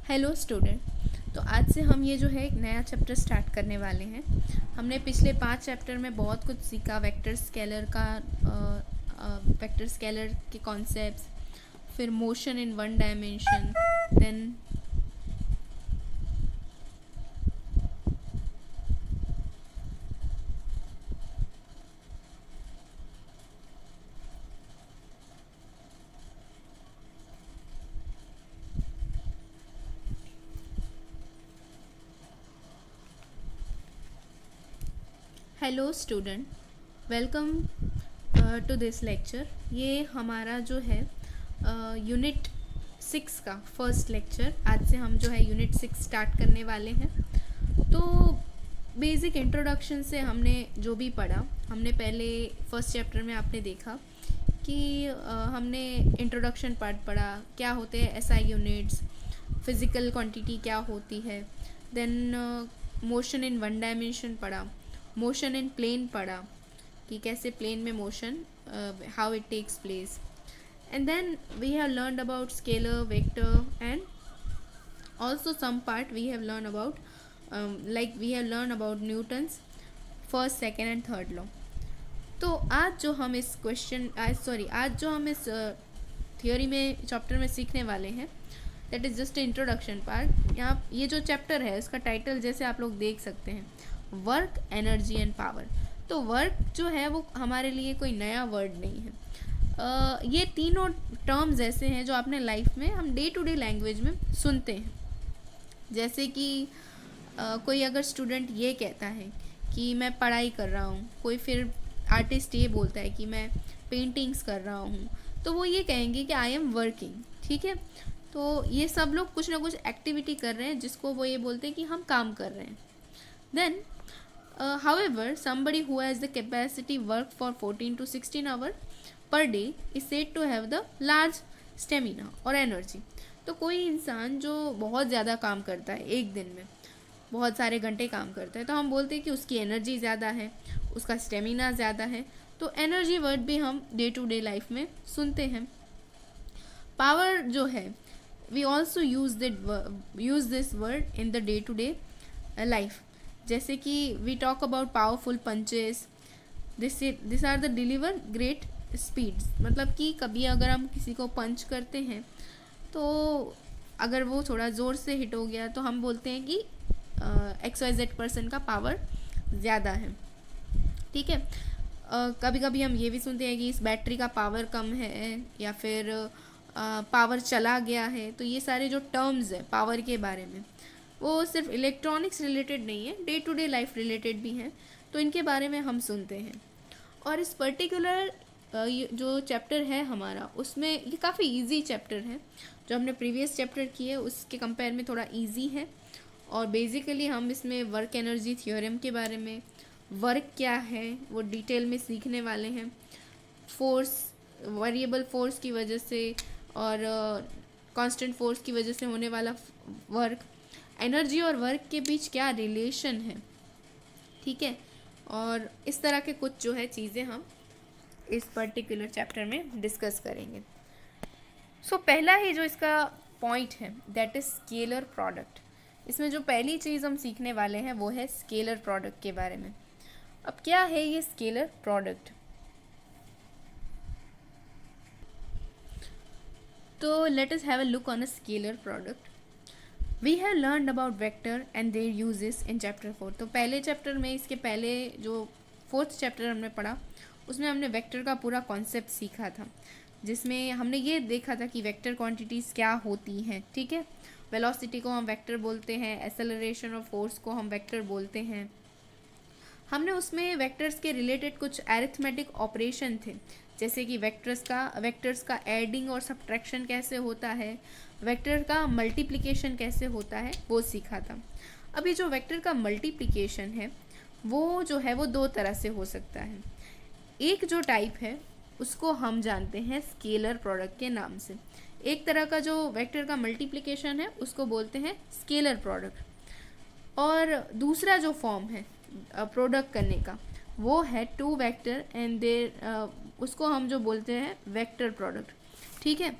Hello student. तो आज से हम ये जो है एक नया चैप्टर स्टार्ट करने वाले हैं। हमने पिछले 5 चैप्टर में बहुत कुछ सीखा, वेक्टर स्केलर के कॉन्सेप्ट्स, फिर motion in one dimension, then hello student, welcome to this lecture. ये हमारा जो है यूनिट 6 का फर्स्ट लेक्चर। आज से हम जो है यूनिट 6 स्टार्ट करने वाले हैं। तो बेसिक इंट्रोडक्शन से हमने जो भी पढ़ा, हमने पहले फर्स्ट चैप्टर में आपने देखा कि हमने इंट्रोडक्शन पार्ट पढ़ा, क्या होते हैं एसआई यूनिट्स, फिज़िकल क्वांटिटी क्या होती है, then motion in one dimension पढ़ा, मोशन इन प्लेन पढ़ा कि कैसे प्लेन में motion how it takes place, and then we have learned about scalar, vector, and also some part we have learned about we have learned about Newton's first, second and third law. तो आज जो हम इस theory में chapter में सीखने वाले हैं, that is just introduction part. यहाँ ये जो चैप्टर है इसका टाइटल जैसे आप लोग देख सकते हैं, वर्क, एनर्जी एंड पावर। तो वर्क जो है वो हमारे लिए कोई नया वर्ड नहीं है। ये तीनों टर्म्स ऐसे हैं जो आपने लाइफ में हम डे टू डे लैंग्वेज में सुनते हैं। जैसे कि कोई अगर स्टूडेंट ये कहता है कि मैं पढ़ाई कर रहा हूँ, कोई फिर आर्टिस्ट ये बोलता है कि मैं पेंटिंग्स कर रहा हूँ, तो वो ये कहेंगे कि आई एम वर्किंग। ठीक है, तो ये सब लोग कुछ ना कुछ एक्टिविटी कर रहे हैं जिसको वो ये बोलते हैं कि हम काम कर रहे हैं। Then however, somebody who has the capacity work for 14 to 16 hours per day is said to have the large stamina और energy। तो कोई इंसान जो बहुत ज़्यादा काम करता है, एक दिन में बहुत सारे घंटे काम करता है, तो हम बोलते हैं कि उसकी एनर्जी ज़्यादा है, उसका स्टेमिना ज़्यादा है। तो एनर्जी वर्ड भी हम डे टू डे लाइफ में सुनते हैं। पावर जो है, we also use this word in the day to day life. जैसे कि we talk about powerful punches, this are the deliver great speeds. मतलब कि कभी अगर हम किसी को पंच करते हैं तो अगर वो थोड़ा ज़ोर से हिट हो गया तो हम बोलते हैं कि XYZ पर्सन का पावर ज़्यादा है। ठीक है, कभी कभी हम ये भी सुनते हैं कि इस बैटरी का पावर कम है, या फिर पावर चला गया है। तो ये सारे जो टर्म्स हैं पावर के बारे में, वो सिर्फ इलेक्ट्रॉनिक्स रिलेटेड नहीं है, day to day life related भी हैं। तो इनके बारे में हम सुनते हैं। और इस पर्टिकुलर जो चैप्टर है हमारा, उसमें ये काफ़ी इजी चैप्टर है। जो हमने प्रीवियस चैप्टर किए उसके कंपेयर में थोड़ा इजी है। और बेसिकली हम इसमें वर्क एनर्जी थ्योरम के बारे में, वर्क क्या है वो डिटेल में सीखने वाले हैं। फोर्स, वेरिएबल फोर्स की वजह से और कांस्टेंट फोर्स की वजह से होने वाला वर्क, एनर्जी और वर्क के बीच क्या रिलेशन है। ठीक है, और इस तरह के कुछ जो है चीज़ें हम इस पर्टिकुलर चैप्टर में डिस्कस करेंगे। सो पहला ही जो इसका पॉइंट है, दैट इज स्केलर प्रोडक्ट। इसमें जो पहली चीज़ हम सीखने वाले हैं वो है स्केलर प्रोडक्ट के बारे में। अब क्या है ये स्केलर प्रोडक्ट? तो let us have a look on a scalar product. We have learn about vector and their uses in chapter 4। तो पहले चैप्टर में, इसके पहले जो फोर्थ चैप्टर हमने पढ़ा, उसमें हमने वेक्टर का पूरा कॉन्सेप्ट सीखा था, जिसमें हमने ये देखा था कि वेक्टर क्वांटिटीज़ क्या होती हैं। ठीक है, वेलोसिटी को हम वेक्टर बोलते हैं, एक्सेलरेशन और फोर्स को हम वेक्टर बोलते हैं। हमने उसमें वेक्टर्स के रिलेटेड कुछ अरिथमेटिक ऑपरेशन थे, जैसे कि वेक्टर्स का एडिंग और सब्ट्रैक्शन कैसे होता है, वेक्टर का मल्टीप्लिकेशन कैसे होता है, वो सीखा था। अभी जो वेक्टर का मल्टीप्लिकेशन है वो जो है वो दो तरह से हो सकता है। एक जो टाइप है उसको हम जानते हैं स्केलर प्रोडक्ट के नाम से। एक तरह का जो वेक्टर का मल्टीप्लिकेशन है उसको बोलते हैं स्केलर प्रोडक्ट, और दूसरा जो फॉर्म है प्रोडक्ट करने का वो है टू वेक्टर एंड देयर, उसको हम जो बोलते हैं वेक्टर प्रोडक्ट। ठीक है,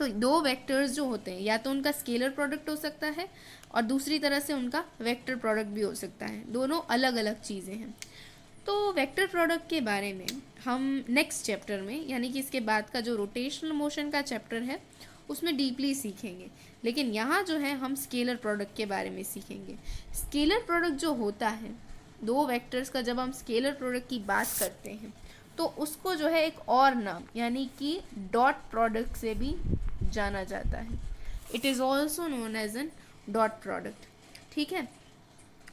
तो दो वेक्टर्स जो होते हैं या तो उनका स्केलर प्रोडक्ट हो सकता है और दूसरी तरह से उनका वेक्टर प्रोडक्ट भी हो सकता है, दोनों अलग अलग चीज़ें हैं। तो वेक्टर प्रोडक्ट के बारे में हम नेक्स्ट चैप्टर में, यानी कि इसके बाद का जो रोटेशनल मोशन का चैप्टर है उसमें डीपली सीखेंगे, लेकिन यहाँ जो है हम स्केलर प्रोडक्ट के बारे में सीखेंगे। स्केलर प्रोडक्ट जो होता है, दो वेक्टर्स का जब हम स्केलर प्रोडक्ट की बात करते हैं तो उसको जो है एक और नाम यानी कि डॉट प्रोडक्ट से भी जाना जाता है। It is also known as an dot product, ठीक है।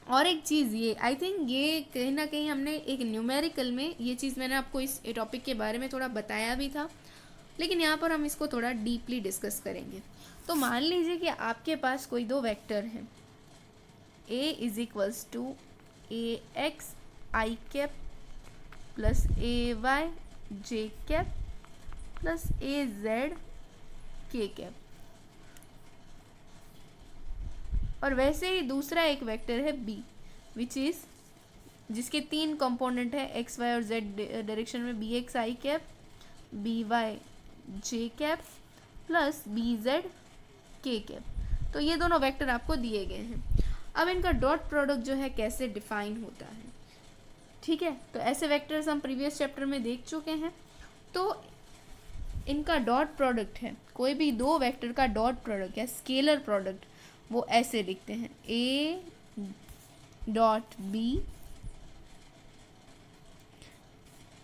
और एक चीज़ ये, आई थिंक ये कहीं ना कहीं हमने एक न्यूमेरिकल में ये चीज़ मैंने आपको इस टॉपिक के बारे में थोड़ा बताया भी था, लेकिन यहाँ पर हम इसको थोड़ा डीपली डिस्कस करेंगे। तो मान लीजिए कि आपके पास कोई दो वेक्टर हैं, a is equals to a x i cap plus a y j cap plus a z k cap, और वैसे ही दूसरा एक वेक्टर है b विच इज़ जिसके तीन कंपोनेंट है x y और z डायरेक्शन में, B x i cap B Y j cap plus B Z k cap. तो ये दोनों वेक्टर आपको दिए गए हैं। अब इनका डॉट प्रोडक्ट जो है कैसे डिफाइन होता है, ठीक है। तो ऐसे वेक्टर्स हम प्रीवियस चैप्टर में देख चुके हैं। तो इनका डॉट प्रोडक्ट है, कोई भी दो वेक्टर का डॉट प्रोडक्ट या स्केलर प्रोडक्ट, वो ऐसे लिखते हैं a dot b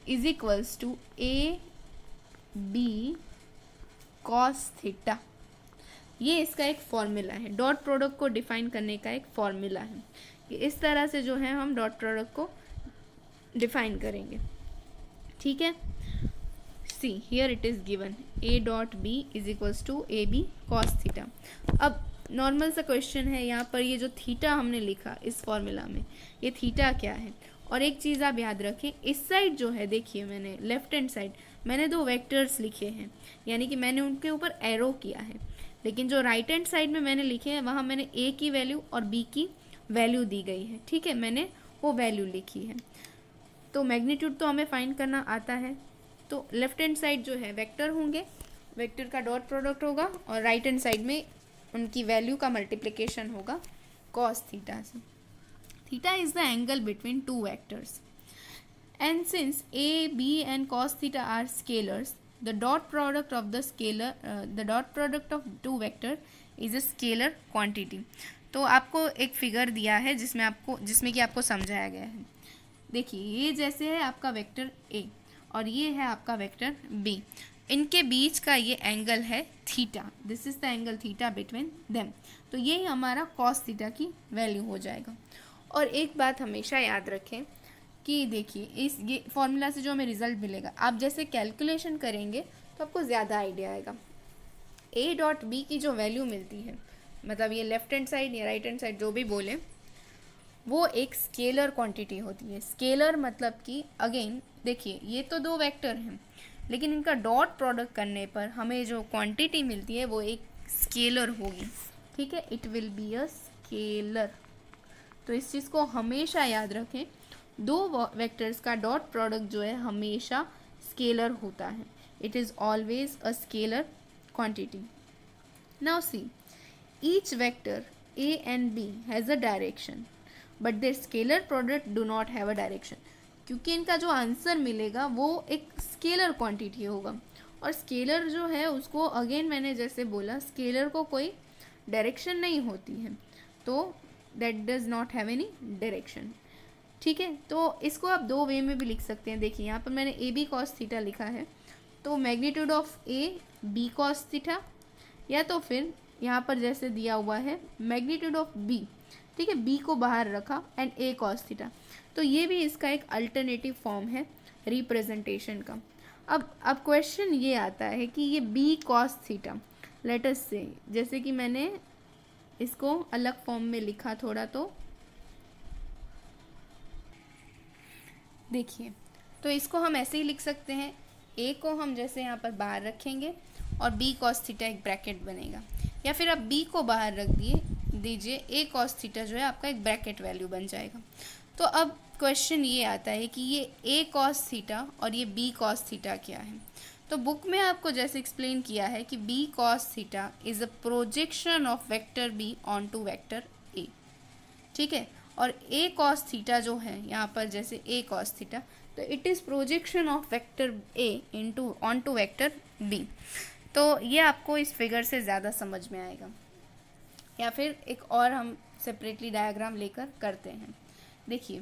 is equals to a b cos theta. ये इसका एक फॉर्मूला है, डॉट प्रोडक्ट को डिफाइन करने का एक फॉर्मूला है कि इस तरह से जो है हम डॉट प्रोडक्ट को डिफाइन करेंगे, ठीक है। See here it is given a dot b is equals to a b cos theta. अब नॉर्मल सा क्वेश्चन है, यहाँ पर ये जो थीटा हमने लिखा इस फॉर्मूला में, ये थीटा क्या है। और एक चीज़ आप याद रखें, इस साइड जो है देखिए मैंने लेफ्ट हैंड साइड मैंने दो वेक्टर्स लिखे हैं, यानी कि मैंने उनके ऊपर एरो किया है, लेकिन जो राइट हैंड साइड में मैंने लिखे हैं वहाँ मैंने a की वैल्यू और b की वैल्यू दी गई है, ठीक है, मैंने वो वैल्यू लिखी है। तो मैग्नीट्यूड तो हमें फाइंड करना आता है, तो लेफ्ट हैंड साइड जो है वेक्टर होंगे, वेक्टर का डॉट प्रोडक्ट होगा, और राइट हैंड साइड में उनकी वैल्यू का मल्टीप्लिकेशन होगा कॉस थीटा से। Theta is the angle between two vectors, and since a b and cos theta are scalars, the dot product of two vector is a scalar quantity. तो आपको एक figure दिया है जिसमें कि आपको समझाया गया है। देखिए ये जैसे है आपका वेक्टर a और ये है आपका वेक्टर b, इनके बीच का ये एंगल है theta, this is the angle theta between them. तो ये हमारा कॉस थीटा की वैल्यू हो जाएगा। और एक बात हमेशा याद रखें कि देखिए ये फॉर्मूला से जो हमें रिजल्ट मिलेगा, आप जैसे कैलकुलेशन करेंगे तो आपको ज़्यादा आइडिया आएगा। ए डॉट बी की जो वैल्यू मिलती है, मतलब ये लेफ्ट हैंड साइड या राइट हैंड साइड जो भी बोले, वो एक स्केलर क्वांटिटी होती है। स्केलर मतलब कि अगेन देखिए ये तो दो वेक्टर हैं, लेकिन इनका डॉट प्रोडक्ट करने पर हमें जो क्वांटिटी मिलती है वो एक स्केलर होगी, ठीक है, it will be a scalar. तो इस चीज़ को हमेशा याद रखें, दो वेक्टर्स का डॉट प्रोडक्ट जो है हमेशा स्केलर होता है, it is always a scalar quantity. Now see, each vector a and b has a direction but their scalar product do not have a direction, क्योंकि इनका जो आंसर मिलेगा वो एक स्केलर क्वांटिटी होगा, और स्केलर जो है उसको अगेन मैंने जैसे बोला स्केलर को कोई डायरेक्शन नहीं होती है, तो that does not have any direction, ठीक है। तो इसको आप दो वे में भी लिख सकते हैं। देखिए यहाँ पर मैंने ए बी कॉस थीटा लिखा है, तो magnitude of a b cos theta, या तो फिर यहाँ पर जैसे दिया हुआ है मैग्नीट्यूड ऑफ बी, ठीक है, बी को बाहर रखा एंड ए कॉस थीटा। तो ये भी इसका एक अल्टरनेटिव फॉर्म है रिप्रेजेंटेशन का। अब क्वेश्चन ये आता है कि ये b cos theta, let us say, जैसे कि मैंने इसको अलग फॉर्म में लिखा थोड़ा, तो देखिए, तो इसको हम ऐसे ही लिख सकते हैं, ए को हम जैसे यहाँ पर बाहर रखेंगे और बी कॉस थीटा एक ब्रैकेट बनेगा, या फिर आप बी को बाहर रख दीजिए, ए कॉस थीटा जो है आपका एक ब्रैकेट वैल्यू बन जाएगा। तो अब क्वेश्चन ये आता है कि ये ए कॉस थीटा और ये बी कॉस थीटा क्या है। तो बुक में आपको जैसे एक्सप्लेन किया है कि b cos theta is a projection of vector b onto vector a, ठीक है। और ए कॉस थीटा जो है यहाँ पर जैसे ए कॉस थीटा, तो it is projection of vector a into onto vector b. तो ये आपको इस फिगर से ज़्यादा समझ में आएगा, या फिर एक और हम सेपरेटली डायग्राम लेकर करते हैं। देखिए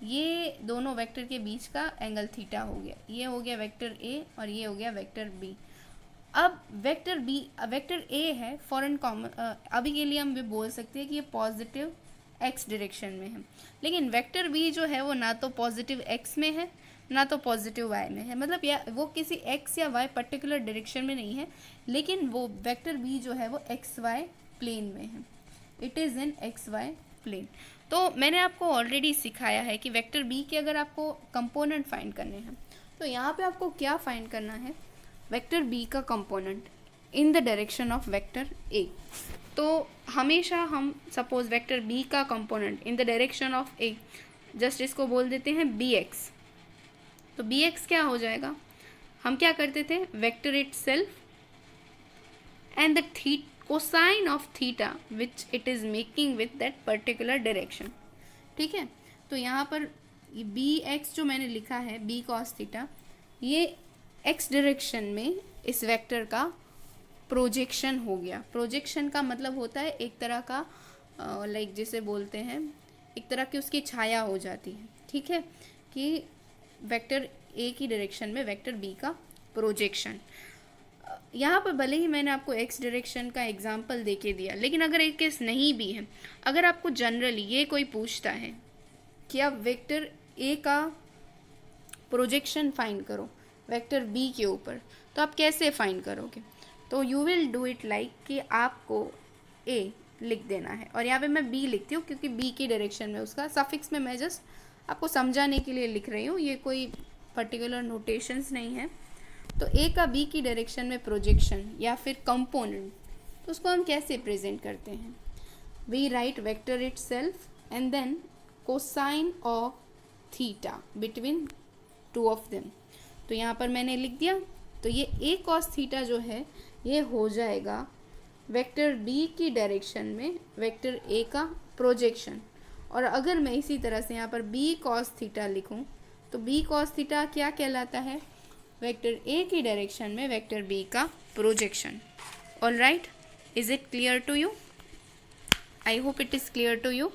ये दोनों वेक्टर के बीच का एंगल थीटा हो गया, ये हो गया वेक्टर ए और ये हो गया वेक्टर बी। अब वेक्टर ए है फॉरेन कॉमन, अभी के लिए हम भी बोल सकते हैं कि ये पॉजिटिव एक्स डायरेक्शन में है, लेकिन वेक्टर बी जो है वो ना तो पॉजिटिव एक्स में है ना तो पॉजिटिव वाई में है, मतलब या वो किसी एक्स या वाई पर्टिकुलर डायरेक्शन में नहीं है, लेकिन वो वेक्टर बी जो है वो एक्स वाई प्लेन में है, it is in x y plane. तो मैंने आपको ऑलरेडी सिखाया है कि वेक्टर बी के अगर आपको कंपोनेंट फाइंड करने हैं तो यहाँ पे आपको क्या फाइंड करना है, वेक्टर बी का component in the direction of vector ए। तो हमेशा हम सपोज वेक्टर बी का component in the direction of A, just इसको बोल देते हैं बी एक्स। तो बी एक्स क्या हो जाएगा, हम क्या करते थे, vector itself and the cosine of theta which it is making with that particular direction, ठीक है। तो यहाँ पर बी एक्स जो मैंने लिखा है बी कॉस थीटा, ये एक्स डायरेक्शन में इस वेक्टर का प्रोजेक्शन हो गया। प्रोजेक्शन का मतलब होता है एक तरह का लाइक जिसे बोलते हैं एक तरह की उसकी छाया हो जाती है, ठीक है, कि वेक्टर ए की डायरेक्शन में वेक्टर बी का प्रोजेक्शन। यहाँ पर भले ही मैंने आपको एक्स डायरेक्शन का एग्जाम्पल दे के दिया, लेकिन अगर एक केस नहीं भी है, अगर आपको जनरली ये कोई पूछता है कि आप वेक्टर ए का प्रोजेक्शन फाइंड करो वेक्टर बी के ऊपर, तो आप कैसे फाइंड करोगे, तो you will do it like कि आपको ए लिख देना है और यहाँ पे मैं बी लिखती हूँ क्योंकि बी की डायरेक्शन में उसका सफिक्स में मैं जस्ट आपको समझाने के लिए लिख रही हूँ, ये कोई पर्टिकुलर नोटेशंस नहीं है। तो ए का बी की डायरेक्शन में प्रोजेक्शन या फिर कंपोनेंट, तो उसको हम कैसे प्रेजेंट करते हैं, we write vector itself and then cosine of theta between two of them. तो यहाँ पर मैंने लिख दिया, तो ये ए कॉस थीटा जो है ये हो जाएगा वेक्टर बी की डायरेक्शन में वेक्टर ए का प्रोजेक्शन। और अगर मैं इसी तरह से यहाँ पर बी कॉस थीटा लिखूँ तो बी कॉस थीटा क्या कहलाता है, वेक्टर ए की डायरेक्शन में वेक्टर बी का projection. All right, is it clear to you? I hope it is clear to you.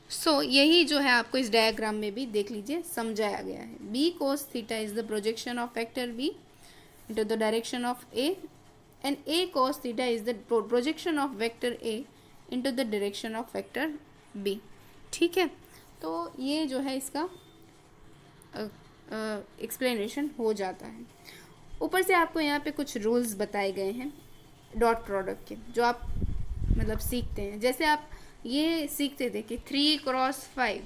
So यही जो है आपको इस डायग्राम में भी देख लीजिए समझाया गया है। B cos theta is the projection of vector b into the direction of A and A cos theta is the projection of vector A into the direction of vector B, ठीक है। तो ये जो है इसका एक्सप्लेनेशन हो जाता है। ऊपर से आपको यहाँ पे कुछ रूल्स बताए गए हैं डॉट प्रोडक्ट के, जो आप मतलब सीखते हैं। जैसे आप ये सीखते थे कि 3x5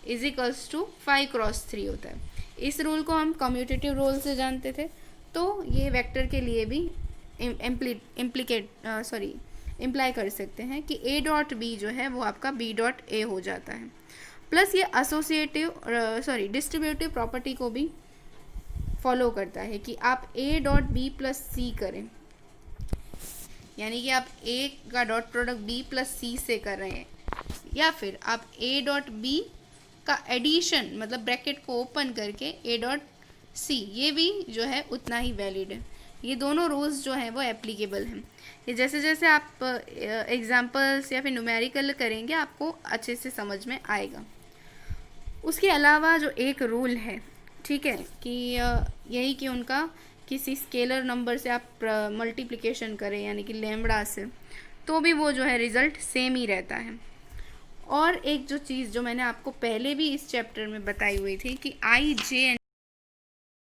is equals to 5x3 होता है। इस रूल को हम कम्यूटेटिव रूल से जानते थे, तो ये वेक्टर के लिए भी इम्प्लाई कर सकते हैं कि ए डॉट बी जो है वो आपका बी डॉट ए हो जाता है। प्लस ये डिस्ट्रीब्यूटिव प्रॉपर्टी को भी फॉलो करता है कि आप ए डॉट बी प्लस सी करें, यानी कि आप ए का डॉट प्रोडक्ट बी प्लस सी से कर रहे हैं, या फिर आप ए डॉट बी का एडिशन मतलब ब्रैकेट को ओपन करके ए डॉट सी, ये भी जो है उतना ही वैलिड है। ये दोनों रूल्स जो हैं वो एप्लीकेबल हैं। ये जैसे जैसे आप एग्जांपल्स या फिर न्यूमेरिकल करेंगे आपको अच्छे से समझ में आएगा। उसके अलावा जो एक रूल है, ठीक है, कि यही कि उनका किसी स्केलर नंबर से आप मल्टीप्लिकेशन करें यानी कि लैम्बडा से, तो भी वो जो है रिज़ल्ट सेम ही रहता है। और एक जो चीज़ जो मैंने आपको पहले भी इस चैप्टर में बताई हुई थी कि आई जे